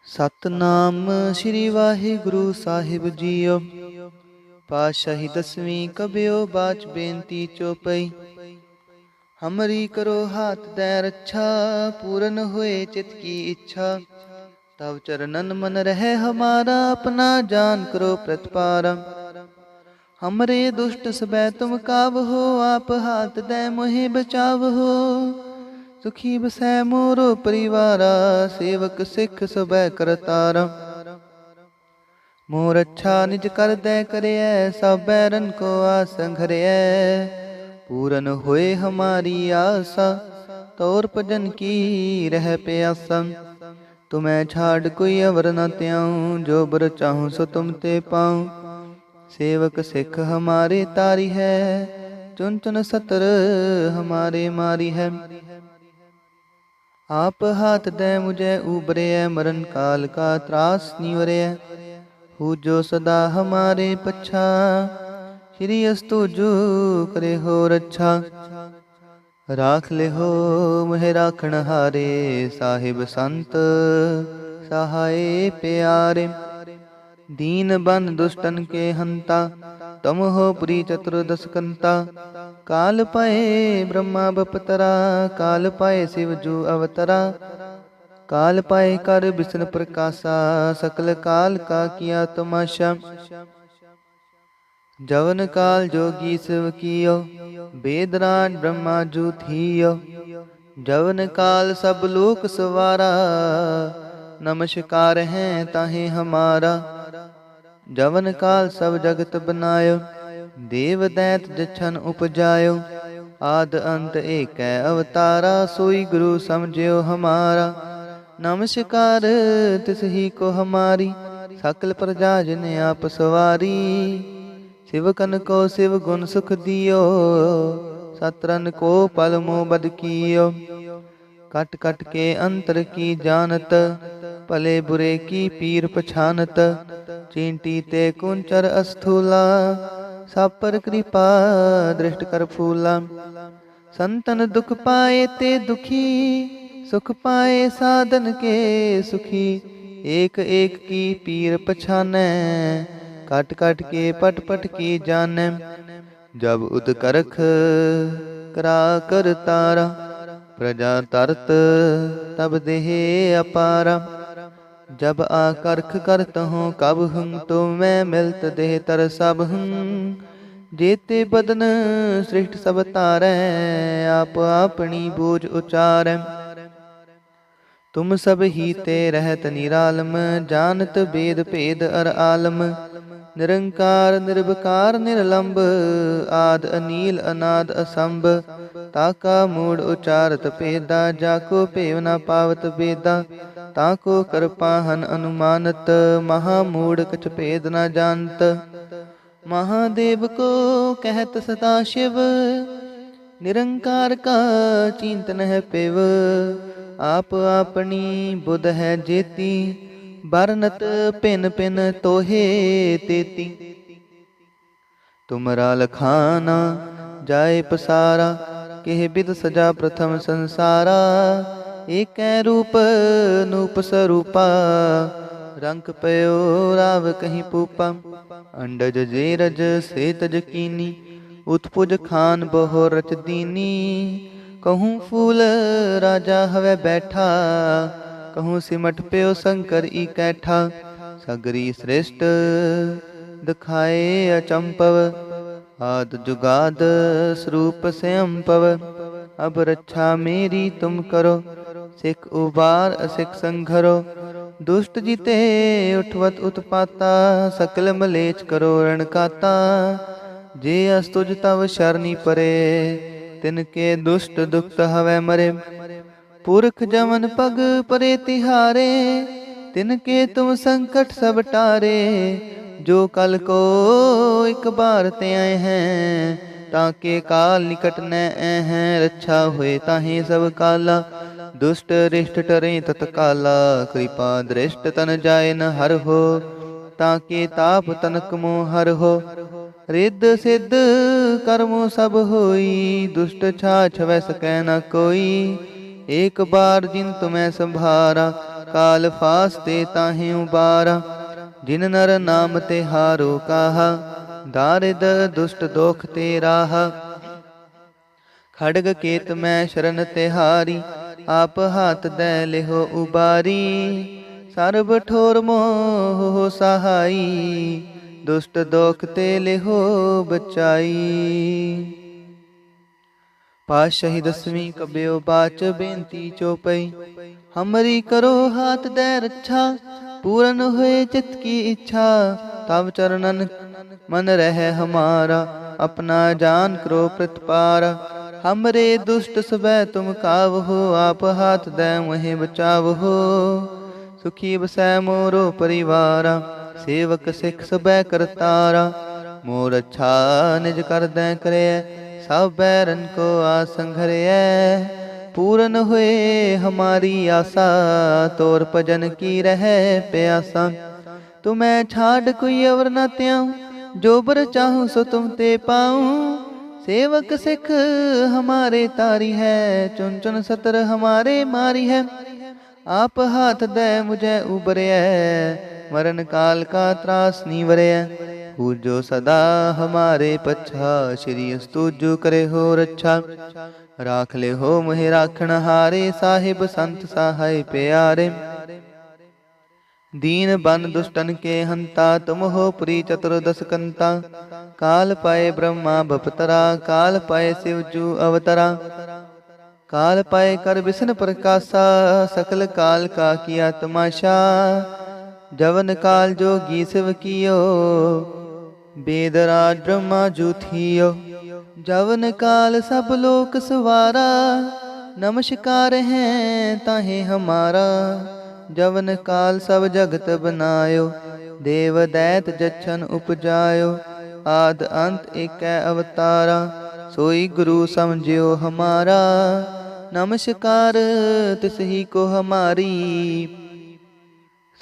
ਸਤਨਾਮ ਸ੍ਰੀ ਵਾਹਿਗੁਰੂ ਸਾਹਿਬ JIO. ਪਾਤਸ਼ਾਹੀ ਦਸਵੀਂ ਕਬਿਓ ਬਾਚ ਬੇਨਤੀ ਚੋਪਈ। ਹਮਰੀ ਕਰੋ ਹਾਥ ਦੈ ਰੱਛਾ, ਪੂਰਨ ਹੋਏ ਚਿਤ ਕੀ ਇੱਛਾ। ਤਵ ਚਰਨਨ मन रहे हमारा, अपना जान करो प्रतिपारा। हमरे दुष्ट सबै तुम काव हो, आप हाथ दे मोहि बचाव हो। सुखी बसै मोरो परिवारा, सेवक सिख सबै करतारा। मोर अच्छा निज कर दै करियै, सब बैरन को आसन घरियै। पूरन होए हमारी आसा, तौर भजन की रह प्यासा। तुम्हें छाड़ कोई अवर न त्याऊं, जो बर चाहूं सो तुम ते पाऊं। सेवक सिख हमारे तारी है, चुन चुन सतर हमारे मारी है। आप हाथ दे मुझे उबरे, मरण काल का त्रास निवरे। हु जो सदा हमारे पच्छा, श्री अस्तुजु करे हो रच्छा। राख ले हो मुहे राखण हारे, साहिब संत सहाय प्यारे। दीन बन दुष्टन के हंता, तुम हो पुरी चतुर्दश कंता। काल पाए ब्रह्मा बपतरा, काल पाए शिव जू अवतरा। काल पाए कर विष्णु प्रकाशा, सकल काल का किया तमाशा। जवन काल जोगी शिव कियो, वेदराज ब्रह्मा जू थियो। जवन काल सब लोक सवारा, नमस्कार है ताहे हमारा। जवन काल सब जगत बनायो, देव दैत जछन उपजायो। आद अंत एक अवतारा, सोई गुरु समझियो हमारा। नमस्कार तिस ही को हमारी, सकल प्रजा जिन आप सवारी। शिवकन को शिव गुण सुख दियो, सतरन को पल मोह बद कियो। कट कट के अंतर की जानत, भले बुरे की पीर पछानत। चींटी ते कुंचर अस्थूला, सब पर कृपा दृष्ट कर फूला। संतन दुख पाए ते दुखी, सुख पाए साधन के सुखी। एक एक की पीर पछानै, कट कट के पट पट की जानै। जब उद करख करा कर तारा, प्रजा तरत तब देह अपारा। जब आकर्ख करत हूँ कब हूँ, तो मैं मिलत देह तर सब हूँ। जेते बदन सृष्ट सब तारै, आप अपनी बूझ उचारै। तुम सब ही ते रहत निरालम, जानत वेद भेद अर आलम। निरंकार निर्विकार निर्लंब, आद अनील अनाद असंभ। ताका मूड उचारत भेदा, जाको भेव न पावत बेदा। ताको कृपाहन अनुमानत, महामूढ़ कछ भेद न जानत। महादेव को कहत सदा शिव, निरंकार का चिंतन है पिव। आप अपनी बुध है जेती, बरनत पिन पिन तोहे तेती। तुमरा लखाना जाए पसारा, केह बिद सजा प्रथम संसारा। एक रूप नूप स्वरूपा, रंग पयो राव कहीं पूपा। अंडज जेरज से तज कीनी, उत्पुज खान बहु रच दीनी। कहूँ फूल राजा हवे बैठा, कहूँ सिमट प्यो शंकर ई कैठा। सगरी श्रेष्ठ दिखाए अचंपव, आद जुगाद स्वरूप स्वयंपव। अब रक्षा मेरी तुम करो, सिख उबार असिख संघरो। दुष्ट जीते उठवत उत्पाता, सकल मलेच करो रणकाता। जे अस्तुज तव शरणी परे, तिनके दुष्ट दुखत हवै मरे। पुरख जमन पग परे तिहारे, तिनके तुम संकट सब टारे। जो कल को एक बार ते आए हैं, ताके काल निकट न हैं। रक्षा हुए ताहे सब काला, दुष्ट रिष्ट टरे तत्काला। कृपा दृष्ट तन जाए न हर हो, ताके ताप तनक मोह हर हो। रिद्ध सिद्ध कर्मो सब होई, दुष्ट छाछ वै सकै न कोई। एक बार जिन तुम्हें संभारा, काल फास्ते ताहि उबारा। जिन नर नाम ते हारो काहा, दारिद दुष्ट दोख ते राहा। खड़ग केत मैं शरण तिहारी, आप हाथ दे लिहो उबारी। सर्ब ठोर मोह सहाई, दुष्ट दोख ते लिहो बचाई। पातशाही दसवीं कब्यो बाच बेनती चौपई। हमरी करो हाथ दे रक्षा, पूरन हुए चित की इच्छा। तब चरणन मन रहे हमारा, अपना जान करो प्रतिपारा। हमरे दुष्ट सबै तुम काव हो, आप हाथ दे मुहे बचाव हो। सुखी बसै मोरो परिवारा, सेवक सिख सबै करतारा। मोर अच्छा निज कर दै करे, सब बैरन को आसंघर्य। पूरन हुए हमारी आशा, तोर भजन की रह प्यासा। तुम्हें छाड़ कोई अवर न त्याऊं, जो बर चाहूं सो तुम ते पाऊं। सेवक सिख हमारे तारी है, चुन चुन सतर हमारे मारी है। आप हाथ दे मुझे उबरय, मरण काल का त्रास नीवरय। पूजो सदा हमारे पच्छा, श्री अस्तुजो करे हो रक्षा। राख ले हो मोहि राखण हारे, साहिब संत सहाय प्यारे। दीन बन दुष्टन के हंता, तुम हो पुरी चतुर्दश कंता। काल पाए ब्रह्मा बपतरा, काल पाए शिवजू अवतरा। काल पाए कर विष्णु प्रकाशा, सकल काल का किया तमाशा। जवन काल जोगी शिव कियो, बेदराज ब्रह्मा जूथियो। जवन काल सब लोक सवारा, नमस्कार है ताहे हमारा। जवन काल सब जगत बनायो, देव दैत जच्छन उपजायो। आद अंत एक अवतारा, सोई गुरु समझियो हमारा। नमस्कार तिस ही को हमारी,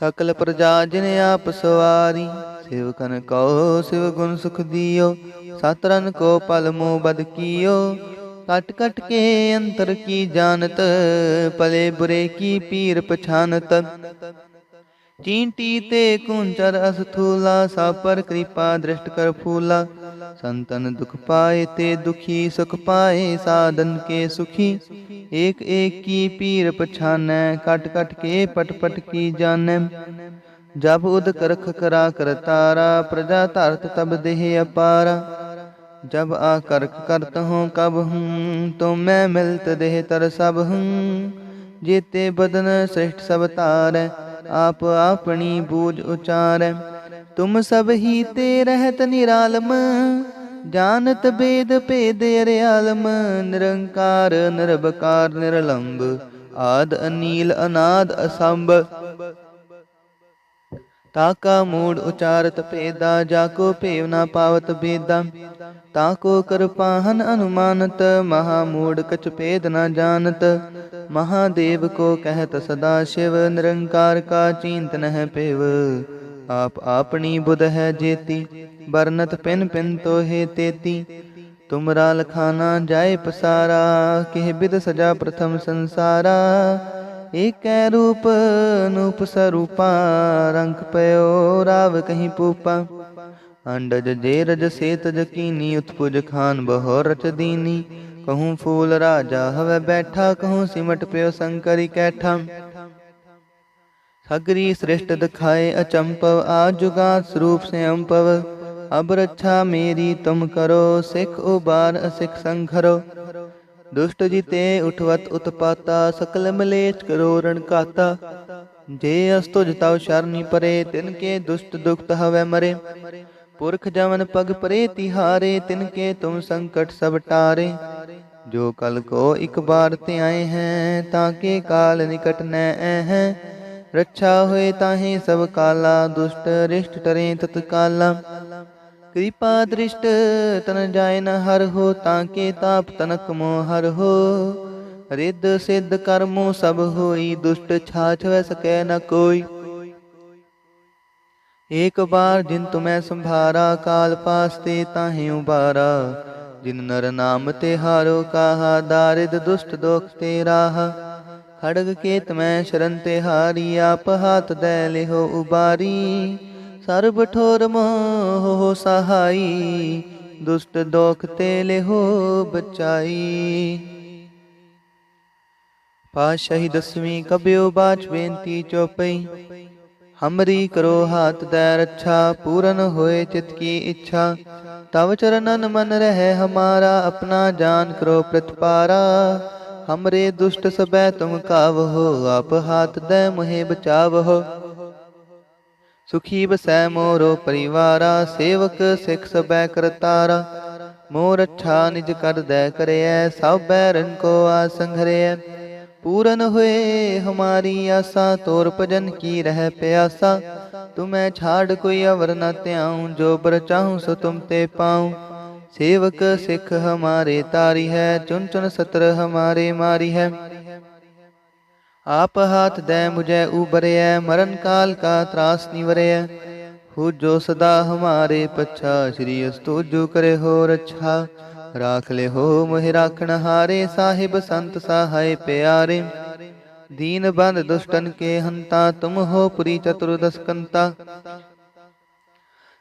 सकल प्रजा जिन आप सवारी। सेवकन कहो शिव गुण सुख दियो, सातरन को पल मोह बद कियो। कट कट के अंतर की जानत, पले बुरे की पीर पछानत। चींटी ते कुंचर अस्थूला, सब पर कृपा दृष्ट कर फूला। संतन दुख पाए ते दुखी, सुख पाए साधन के सुखी। एक एक की पीर पछानै, कट कट के पट पट की जानै। जब उद करख करा कर तारा, प्रजा धरत तब देह अपारा। जब आकर्क करत हूँ कब हूँ, तो मैं मिलत देह तर सब हूँ। जेते बदन श्रेष्ठ सब तारै, आप अपनी बूझ उचारै। तुम सब ही ते रहत निरालम, जानत वेद भेद अर्यालम। निरंकार निरबकार निरलंब, आद अनील अनाद असंभ। ताका मूड उचारत भेदा, जाको भेव न पावत भेदा। ताको कृपाहन अनुमानत, महामूड कछ भेद न जानत। महादेव को कहत सदा शिव, निरंकार का चिंत नह पेव। आप आपनी बुध है जेती, बरनत पिन पिन तो हे तेती। तुमरा लखाना जाय पसारा, किह बिद सजा प्रथम संसारा। एक रूप नूप स्वरूपा, रंग पयो राव कहीं पूपा। अंडज जेरज सेतज कीनी, उत्पुज खान बहो रच दीनी। कहूँ फूल राजा हवे बैठा, कहूँ सिमट पयो शंकरी कैठा। सगरी सृष्ट दिखाए अचंपव, आजुगा स्वरूप से अम्पव। अब रक्षा मेरी तुम करो, सिख उबार असिख संघरो। दुष्ट जिते उठवत उत्पाता, सकल मलेच करो रणकाता। जे अस्तुज तव शरणी परे, तिनके दुष्ट दुखत हवै मरे। पुरख जवन पग परे तिहारे, तिनके तुम संकट सब टारे। जो कल को एक बार ते आए हैं, ताके काल निकट न हैं। रक्षा हुए ताहे सब काला, दुष्ट रिष्ट टरे तत्काला। कृपा दृष्ट तन जाय न हर हो, ताके ताप तनक मोह हर हो। रिद्ध सिद्ध कर्मो सब होई, दुष्ट छाछ वै सकै न कोई। एक बार जिन तुम्हें संभारा, काल पास ते ताहे उबारा। जिन नर नाम ते हारो काहा, दारिद दुष्ट दोख ते राहा। खड़ग केत मैं शरण ते हारी, आप हाथ दे लिहो उबारी। सर्ब ठोर मोह हो सहाई, दुष्ट दोख ते लिहो बचाई। पातशाही दसवीं कबियो बाच बेनती चौपई। हमरी करो हाथ दे रक्षा, पूरन होए चित की इच्छा। तव चरणन मन रहे हमारा, अपना जान करो प्रतिपारा। हमरे दुष्ट सबै तुम कावहो, आप हाथ दे मुहे बचावहो। सुखी बसै मोरो परिवारा, सेवक सिख सबै करतारा। मोर अच्छा निज कर दे करैया, सब बैरन को आसंघरैया। पूरन हुए हमारी आशा, तोर भजन की रह प्यासा। तुम्हें छाड़ कोई अवर न त्याऊं, जो बर चाहूं सो तुम ते पाऊं। सेवक सिख हमारे तारी है, चुन चुन सत्र हमारे मारी है। आप हाथ दे मुझे उबरैया, मरण काल का त्रास निवरैया। हो जो सदा हमारे पच्छा, श्री अस्तुजु करे हो रक्षा। राख ले हो मोहि राखण हारे, साहिब संत सहाय प्यारे। दीन बंद दुष्टन के हंता, तुम हो पुरी चतुर्दश कंता।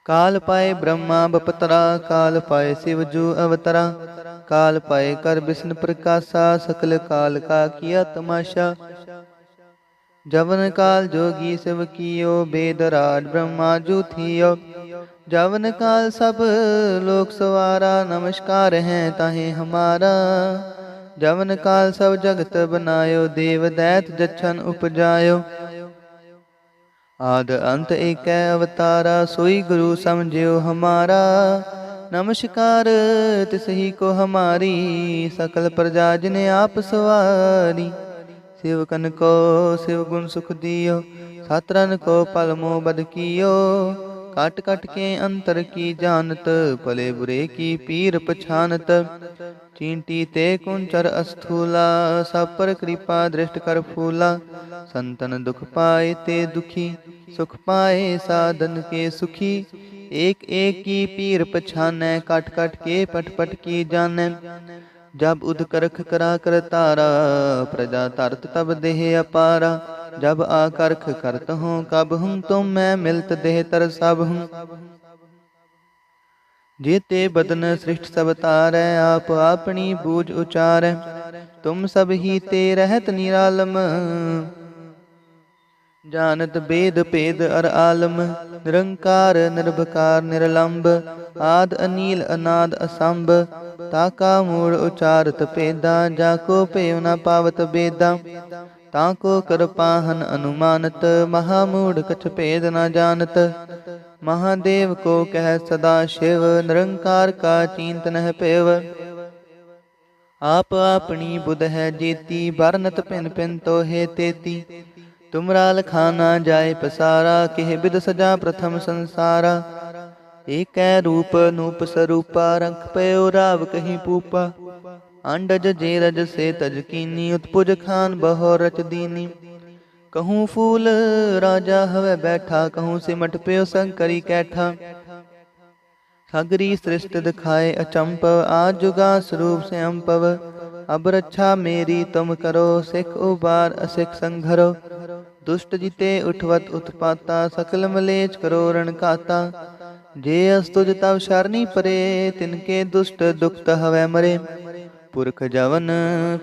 काल पाए ब्रह्मा बपतरा, काल पाए शिव जू अवतरा। काल पाए कर विष्णु प्रकाशा, सकल काल का किया तमाशा। जवन काल जोगी शिव कियो, वेद राज ब्रह्मा जू थियो। जवन काल सब लोक सवारा, नमस्कार है ताहे हमारा। जवन काल सब जगत बनायो, देव दैत जछन उपजायो। आद अंत एक अवतारा, सोई गुरु समझियो हमारा। नमस्कार तिसही को हमारी, सकल प्रजा जिने आप सवारी। सेवकन को शिव गुण सुख दियो, छात्रन को पल मोह बद कियो। काट काट के अंतर की जानत, भले बुरे की पीर पछानत। चींटी ते कुंचर अस्थूला, सब पर कृपा दृष्ट कर फूला। संतन दुख पाए ते दुखी, सुख पाए साधन के सुखी। एक एक की पीर पछानै, काट काट के पट पट की जानै। जब उद करख करा कर तारा, प्रजा तरत तब देह अपारा। जब आकर्ख करत हूँ कब हूँ, तुम मैं मिलत देह तर सब हूँ। जेते बदन सृष्ट सब तारै, आप अपनी बूझ उचारै। तुम सब ही ते रहत निरालम, जानत वेद भेद अर आलम। निरंकार निर्भकार निरलंब, आद अनील अनाद असंभ। ताका मूल उचारत पेदा, जाको पेव न पावत बेदा। ताको कर पाहन अनुमानत, महामूढ़ कछ भेद न जानत। महादेव को कह सदा शिव, निरंकार का चिंत नह पेव। आप अपनी बुध है जेती, बरनत पिन पिन तो है तेती। तुमरा लखाना जाय पसारा, केह बिद सजा प्रथम संसारा। एक रूप नूप स्वरूपा, रख पयो राव कहीं पूपा। अंडज जे रज से तज कीनी, उत्पुज खान बहो रच दीनी। कहूँ फूल राजा हवे बैठा, कहूँ सिमट पयो शंकरी कैठा। सगरी सृष्टि दिखाए अचंपव, आज जुगा स्वरूप से अम्पव। अब रक्षा मेरी तुम करो, सिख उबार असिख संघरो। दुष्ट जिते उठवत उत्पाता, सकल मलेच करो रण काता। जे अस्तुज तव शरणी परे, तिनके दुष्ट दुखत हवै मरे। पुरख जवन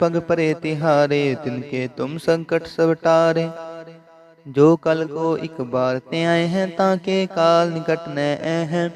पग परे तिहारे, तिनके तुम संकट सब टारे। जो कल को एक बार ते आए हैं, ताके काल निकट न आए हैं।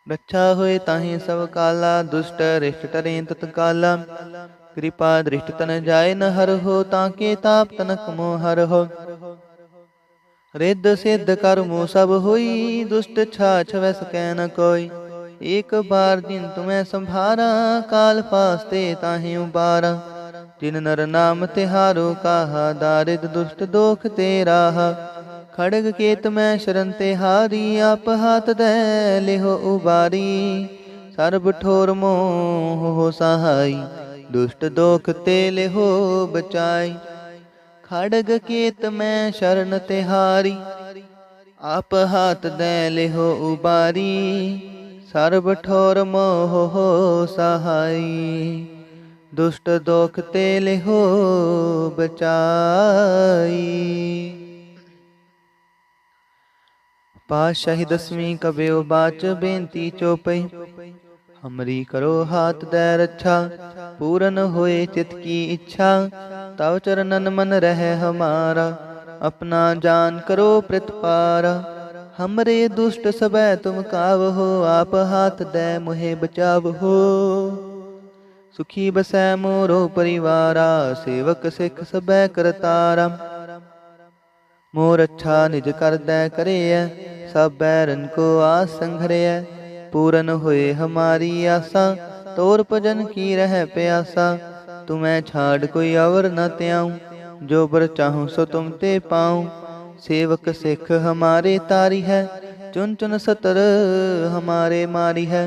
रक्षा होए ताहि सब काला, दुष्ट रिष्ट टरें तत्काला। कृपा दृष्ट तन जाय न हर हो, ताके ताप तनक मोह हर हो। रिद्ध सिद्ध कर्मो सब होई, दुष्ट छाछ वै सकै न कोई। एक बार जिन तुम्हें संभारा, काल फास्ते ताहि उबारा। जिन नर नाम तिहारो काहा, दारिद दुष्ट दोख ते राहा। खड़ग केत मैं शरण तिहारी, आप हाथ दे लिहो उबारी। सर्ब ठोर मोह हो सहाई, दुष्ट दोख ते लिहो बचाई। खड़ग केत मैं शरण तिहारी, आप हाथ दे लिहो उबारी। सर्ब ठोर मोह हो सहाई, दुष्ट दोख ते लिहो बचाई। पातशाही दसवीं कबयो बाच बेनती चौपई। हमरी करो हाथ दे रक्षा, पूरन होए चित की इच्छा। तव चरणन मन रहे हमारा, अपना जान करो प्रतिपारा। हमरे दुष्ट सबै तुम कावहो, आप हाथ दे मुहे बचावहो। सुखी बसै मोरो परिवारा, सेवक सिख सबै करतारा। मोर अच्छा निज कर दै करेय, सब बैरन को आस संघरेय। पूरन होए हमारी आसा, तोर भजन की रह प्यासा। तुम्हें छाड़ कोई अवर न त्याऊं, जो बर चाहूं सो तुम ते पाऊं। सेवक सिख हमारे तारी है, चुन चुन सतर हमारे मारी है।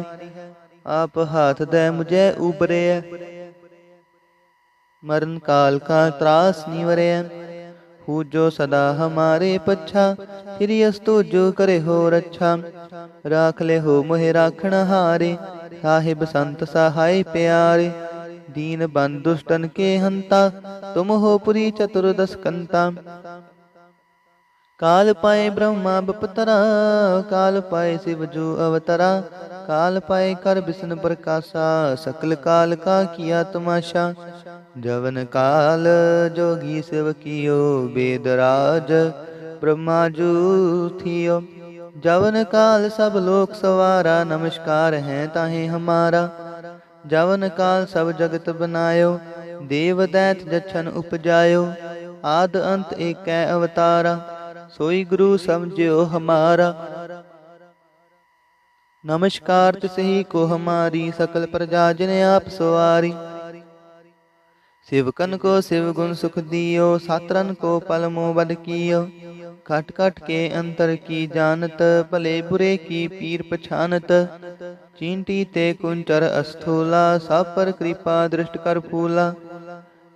आप हाथ दे मुझे उबरे, मरण काल का त्रास निवरे। हूँ जो सदा हमारे पच्छा, श्री अस्तु जो करे हो रक्षा। राख ले हो मोहे राखण हारे, साहिब संत सहाय प्यारे। दीन बंद दुष्टन के हंता, तुम हो पुरी चतुर्दश कंता। काल पाए ब्रह्मा बपतरा, काल पाए शिव जो अवतरा। काल पाए कर विष्णु प्रकाशा, सकल काल का किया तमाशा। जवन काल जोगी शिव कियो, वेदराज ब्रह्मा जू थियो। जवन काल सब लोक सवारा, नमस्कार है ताहे हमारा। जवन काल सब जगत बनायो, देव दैत जछन उपजायो। आद अंत एक अवतारा, सोई गुरु समझियो हमारा। नमस्कार तिसही को हमारी, सकल प्रजा जिन आप सवारी। शिवकन को शिव गुण सुख दियो, सातरन को पल मोह बद कियो। खट खट के अंतर की जानत, भले बुरे की पीर पछानत। चींटी ते कुंचर अस्थूला, सब पर कृपा दृष्ट कर फूला।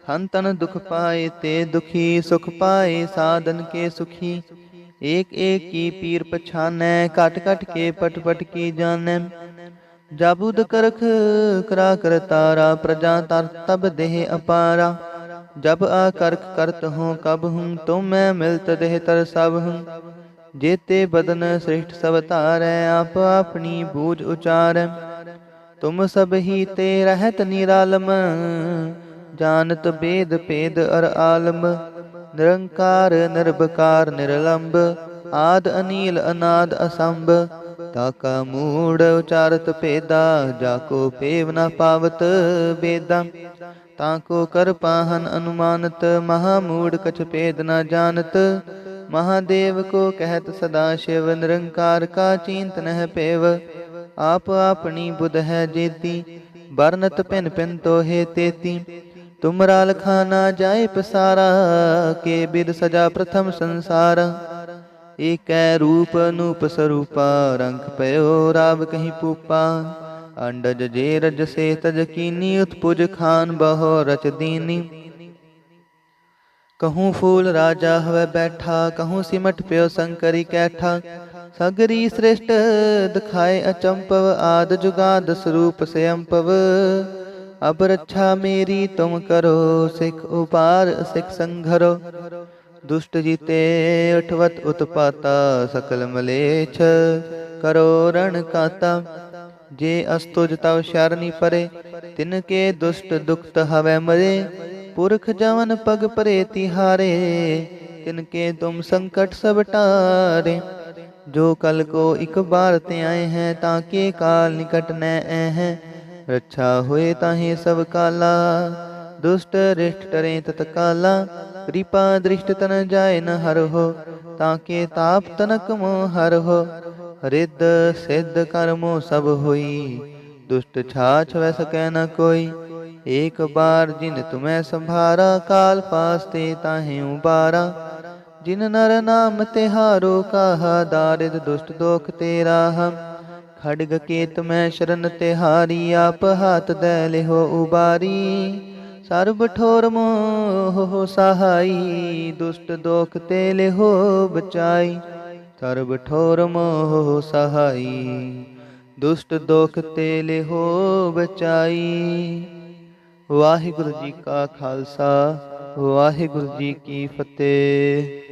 संतन दुख पाए ते दुखी, सुख पाए साधन के सुखी। एक एक की पीर पछानै, कट कट के पट पट की जानै। जाबुद करख करा कर तारा, प्रजा तर तब देह अपारा। जब आकर्क करत हूँ कब हूँ, तुम मैं मिलत देह तर सब हूँ। जेते बदन श्रेष्ठ सब तारै, आप अपनी बूझ उचारै। तुम सब ही ते रहत निरालम, जानत वेद भेद अर आलम। निरंकार निर्भकार निरलंब, आद अनील अनाद असंभ। ताका मूढ़ उचारत भेदा, जाको पेव न पावत बेदा। ताको कर पाहन अनुमानत, महामूढ़ कछ भेद न जानत। महादेव को कहत सदा शिव, निरंकार का चिंत नह पेव। आप अपनी बुध है जेती, बरनत पिन पिन तो हे तेती। तुमरा लखाना जाए पसारा, के बिद सजा प्रथम संसार। एक रूप अनूप स्वरूपा, रंग पयो राव कहीं पूपा। अंडज जे रज से तज कीनी, उत्पुज खान बहो रच दीनी। कहूँ फूल राजा हवै बैठा, कहूँ सिमट प्यो शंकरी कैठा। सगरी श्रेष्ठ दिखाए अचंपव, आद जुगाद स्वरूप स्वयंपव। अब रक्षा मेरी तुम करो, सिख उपार सिख संघरो। दुष्ट जीते उठवत उत्पाता, सकल मलेच्छ करो रण काता। जे अस्तुज तव शरणी परे, तिनके दुष्ट दुखत हवै मरे। पुरख जवन पग परे तिहारे, तिनके तुम संकट सब टारे। जो कल को एक बार ते आए हैं, ताके काल निकट न हैं। रक्षा हुए ताहे सब काला, दुष्ट रिष्ट टरे तत्काला। कृपा दृष्ट तन जाय न हर हो, ताके ताप तनक मोह हर हो। रिद्ध सिद्ध कर्मो सब होई, दुष्ट छाछ वै सकै न कोई। एक बार जिन तुम्हें संभारा, काल फास्ते ताहे उबारा। जिन नर नाम तिहारो कहा, दारिद दुष्ट दोख तेरा हम। खड्ग केत में शरण तिहारी, आप हाथ दे लिहो उबारी। सर्ब ठोर मोह सहाई, दुष्ट दोख ते लिहो बचाई। सर्ब ठोर मोह सहाई, दुष्ट दोख ते लिहो बचाई। ਵਾਹਿਗੁਰੂ ਜੀ ਕਾ ਖਾਲਸਾ ਵਾਹਿਗੁਰੂ ਜੀ ਕੀ ਫਤਿਹ।